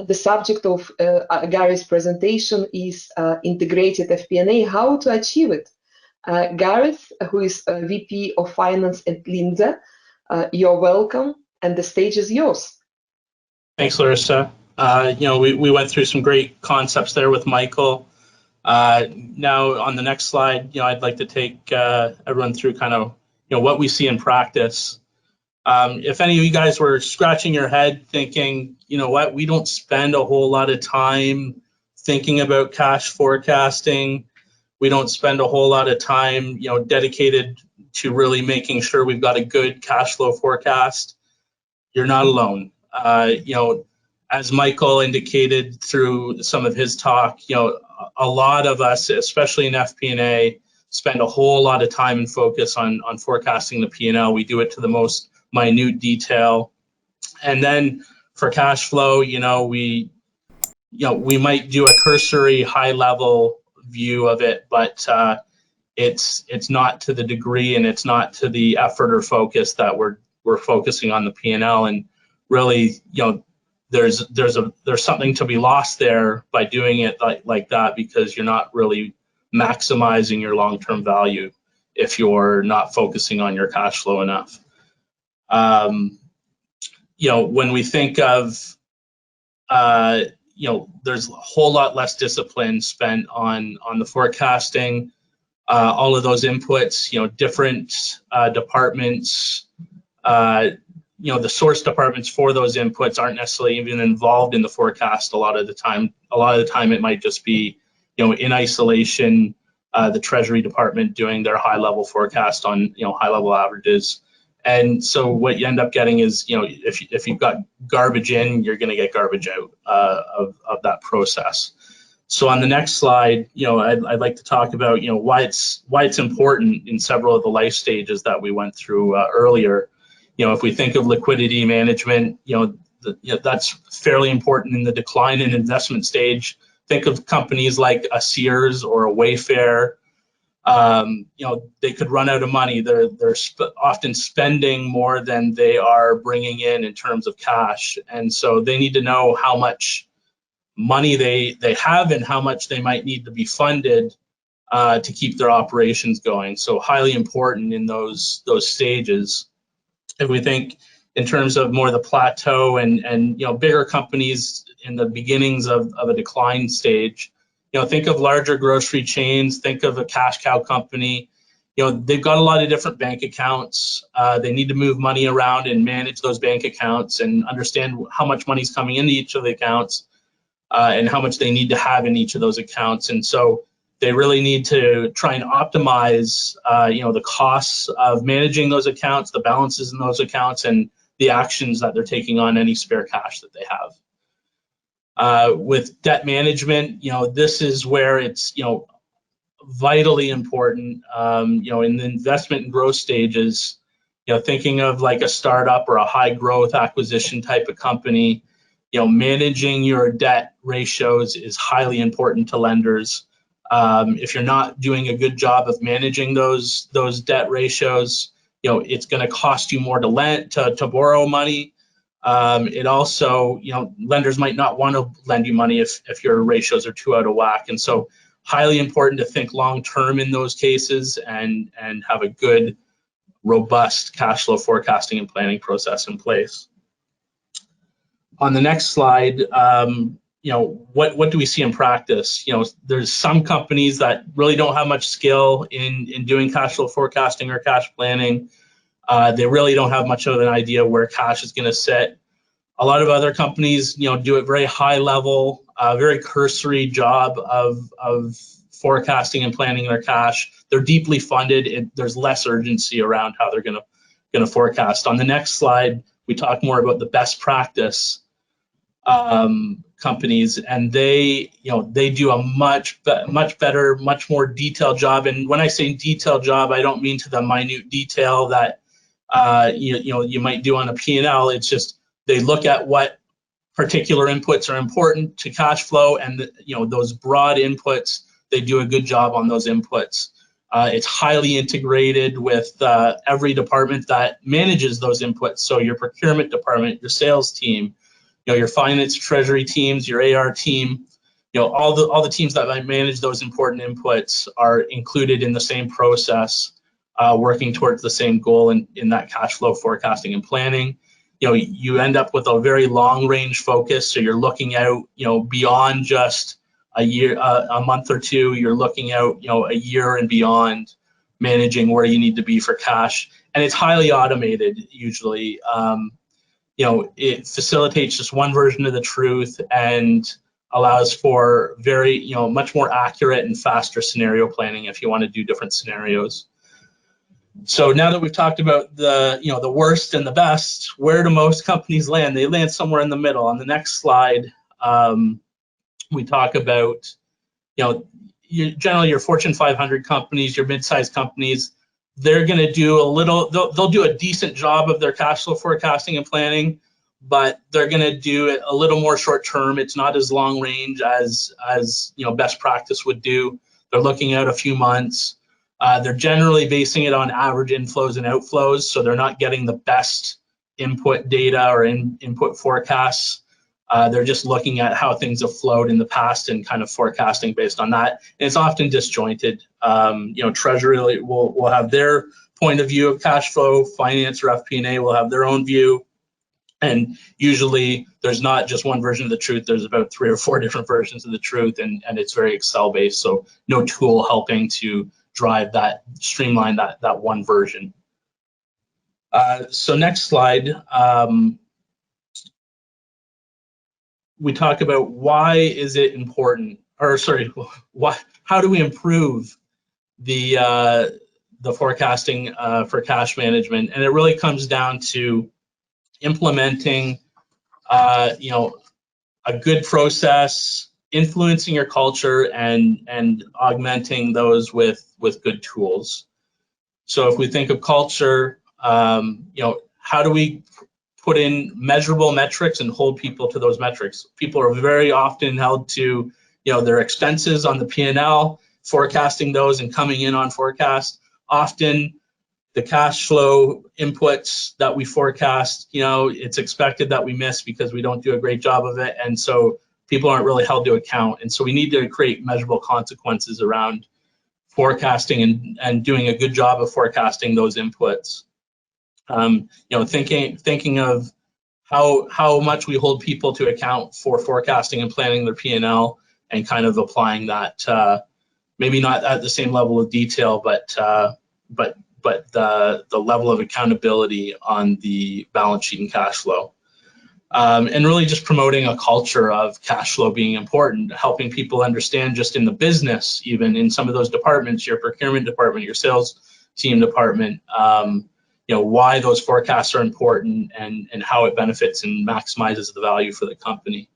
the subject of Gary's presentation is integrated FP&A, how to achieve it. Gareth, who is VP of Finance at Linde, you're welcome, and the stage is yours. Thanks, Larissa. We went through some great concepts there with Michael. Now on the next slide, I'd like to take everyone through kind of what we see in practice. If any of you guys were scratching your head thinking, what, we don't spend a whole lot of time thinking about cash forecasting. We don't spend a whole lot of time, dedicated to really making sure we've got a good cash flow forecast. You're not alone. As Michael indicated through some of his talk, a lot of us, especially in FP&A, spend a whole lot of time and focus on forecasting the P&L. We do it to the most minute detail. And then for cash flow, we might do a cursory high level view of it, but it's not to the degree and it's not to the effort or focus that we're focusing on the P&L. And really, there's something to be lost there by doing it like that, because you're not really maximizing your long-term value if you're not focusing on your cash flow enough. When we think of there's a whole lot less discipline spent on the forecasting, all of those inputs, different departments, the source departments for those inputs aren't necessarily even involved in the forecast a lot of the time. A lot of the time it might just be, in isolation, the Treasury department doing their high level forecast on, high level averages. And so what you end up getting is, if you've got garbage in, you're going to get garbage out of that process. So on the next slide, I'd like to talk about, why it's important in several of the life stages that we went through earlier. If we think of liquidity management, that's fairly important in the decline in investment stage. Think of companies like a Sears or a Wayfair. They could run out of money. They're often spending more than they are bringing in terms of cash, and so they need to know how much money they have and how much they might need to be funded to keep their operations going. So highly important in those stages. If we think in terms of more the plateau and bigger companies in the beginnings of a decline stage, think of larger grocery chains, think of a cash cow company. They've got a lot of different bank accounts. They need to move money around and manage those bank accounts and understand how much money is coming into each of the accounts and how much they need to have in each of those accounts. And so they really need to try and optimize, the costs of managing those accounts, the balances in those accounts, and the actions that they're taking on any spare cash that they have. With debt management, this is where it's, vitally important, in the investment and growth stages, thinking of like a startup or a high growth acquisition type of company, managing your debt ratios is highly important to lenders. If you're not doing a good job of managing those debt ratios, it's going to cost you more to borrow money. It also, lenders might not want to lend you money if your ratios are too out of whack. And so highly important to think long-term in those cases and have a good, robust cash flow forecasting and planning process in place. On the next slide, what do we see in practice? There's some companies that really don't have much skill in doing cash flow forecasting or cash planning. They really don't have much of an idea where cash is going to sit. A lot of other companies, do a very high level, very cursory job of forecasting and planning their cash. They're deeply funded. There's less urgency around how they're going to forecast. On the next slide, we talk more about the best practice companies, and they do a much better, much more detailed job. And when I say detailed job, I don't mean to the minute detail that you might do on a P&L. It's just they look at what particular inputs are important to cash flow, and those broad inputs, they do a good job on those inputs. It's highly integrated with every department that manages those inputs. So your procurement department, your sales team, your finance, treasury teams, your AR team, all the teams that manage those important inputs are included in the same process, working towards the same goal in that cash flow forecasting and planning. You end up with a very long range focus, so you're looking out, beyond just a year, a month or two. You're looking out, a year and beyond, managing where you need to be for cash, and it's highly automated usually. It facilitates just one version of the truth and allows for very, much more accurate and faster scenario planning if you want to do different scenarios. So now that we've talked about the worst and the best, where do most companies land? They land somewhere in the middle. On the next slide, we talk about, generally your Fortune 500 companies, your mid-sized companies, they're going to do they'll do a decent job of their cash flow forecasting and planning, but they're going to do it a little more short term. It's not as long range as best practice would do. They're looking out a few months. They're generally basing it on average inflows and outflows, so they're not getting the best input data or input forecasts. They're just looking at how things have flowed in the past and kind of forecasting based on that. And it's often disjointed. Treasury will have their point of view of cash flow. Finance or FP&A will have their own view. And usually there's not just one version of the truth. There's about 3 or 4 different versions of the truth, and it's very Excel based. So no tool helping to drive that, streamline that one version. So next slide. We talk about why is it important, or sorry, how do we improve the forecasting for cash management? And it really comes down to implementing a good process, influencing your culture, and augmenting those with good tools. So if we think of culture, how do we put in measurable metrics and hold people to those metrics? People are very often held to, their expenses on the P&L, forecasting those and coming in on forecast. Often the cash flow inputs that we forecast, it's expected that we miss because we don't do a great job of it. And so people aren't really held to account. And so we need to create measurable consequences around forecasting and doing a good job of forecasting those inputs. Thinking of how much we hold people to account for forecasting and planning their P&L, and kind of applying that, maybe not at the same level of detail, but the level of accountability on the balance sheet and cash flow. And really just promoting a culture of cash flow being important, helping people understand just in the business, even in some of those departments, your procurement department, your sales team department, why those forecasts are important and how it benefits and maximizes the value for the company.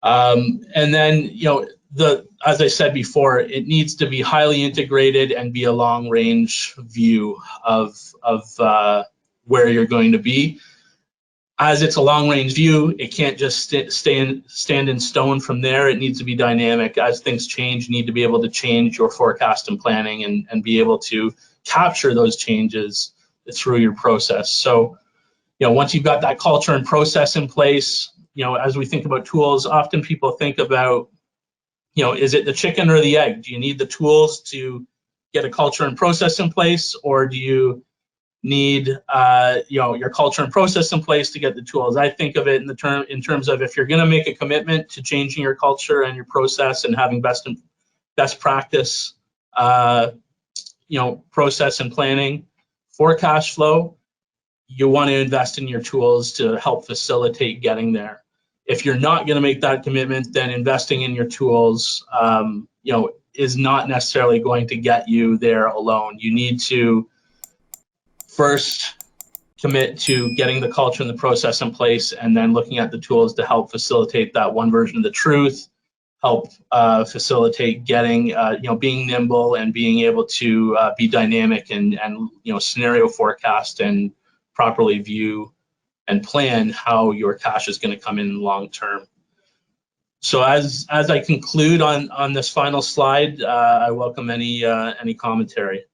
And then, as I said before, it needs to be highly integrated and be a long range view of where you're going to be. As it's a long range view, it can't just stand in stone from there. It needs to be dynamic. As things change, you need to be able to change your forecast and planning and be able to capture those changes through your process. So, once you've got that culture and process in place, as we think about tools, often people think about, is it the chicken or the egg? Do you need the tools to get a culture and process in place, or do you need your culture and process in place to get the tools? I think of it in terms of, if you're going to make a commitment to changing your culture and your process and having best practice process and planning for cash flow, you want to invest in your tools to help facilitate getting there. If you're not going to make that commitment, then investing in your tools is not necessarily going to get you there alone. You need to first commit to getting the culture and the process in place, and then looking at the tools to help facilitate that one version of the truth, help facilitate getting, being nimble and being able to be dynamic and scenario forecast and properly view and plan how your cash is going to come in long term. So as I conclude on this final slide, I welcome any commentary.